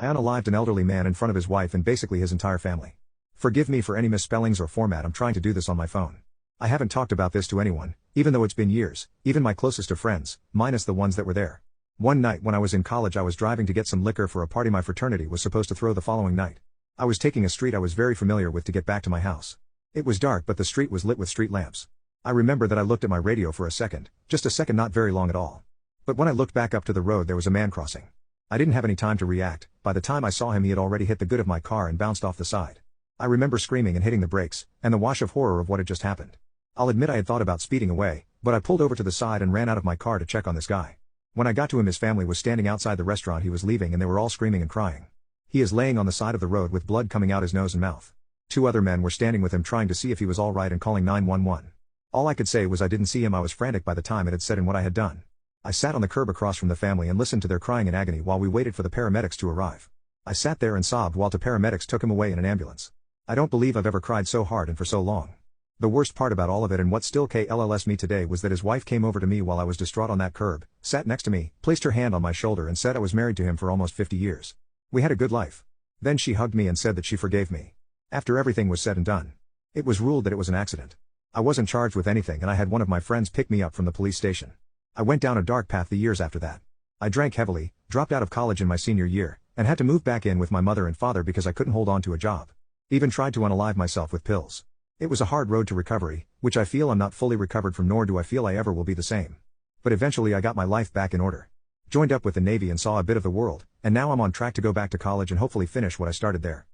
I unalived an elderly man in front of his wife and basically his entire family. Forgive me for any misspellings or format, I'm trying to do this on my phone. I haven't talked about this to anyone, even though it's been years, even my closest of friends, minus the ones that were there. One night when I was in college I was driving to get some liquor for a party my fraternity was supposed to throw the following night. I was taking a street I was very familiar with to get back to my house. It was dark but the street was lit with street lamps. I remember that I looked at my radio for a second, just a second, not very long at all. But when I looked back up to the road there was a man crossing. I didn't have any time to react, by the time I saw him he had already hit the good of my car and bounced off the side. I remember screaming and hitting the brakes, and the wash of horror of what had just happened. I'll admit I had thought about speeding away, but I pulled over to the side and ran out of my car to check on this guy. When I got to him his family was standing outside the restaurant he was leaving and they were all screaming and crying. He is laying on the side of the road with blood coming out his nose and mouth. Two other men were standing with him trying to see if he was all right and calling 911. All I could say was I didn't see him. I was frantic by the time it had said and what I had done. I sat on the curb across from the family and listened to their crying in agony while we waited for the paramedics to arrive. I sat there and sobbed while the paramedics took him away in an ambulance. I don't believe I've ever cried so hard and for so long. The worst part about all of it and what still kills me today was that his wife came over to me while I was distraught on that curb, sat next to me, placed her hand on my shoulder and said I was married to him for almost 50 years. We had a good life. Then she hugged me and said that she forgave me. After everything was said and done. It was ruled that it was an accident. I wasn't charged with anything and I had one of my friends pick me up from the police station. I went down a dark path the years after that. I drank heavily, dropped out of college in my senior year, and had to move back in with my mother and father because I couldn't hold on to a job. Even tried to unalive myself with pills. It was a hard road to recovery, which I feel I'm not fully recovered from nor do I feel I ever will be the same. But eventually I got my life back in order. Joined up with the Navy and saw a bit of the world, and now I'm on track to go back to college and hopefully finish what I started there.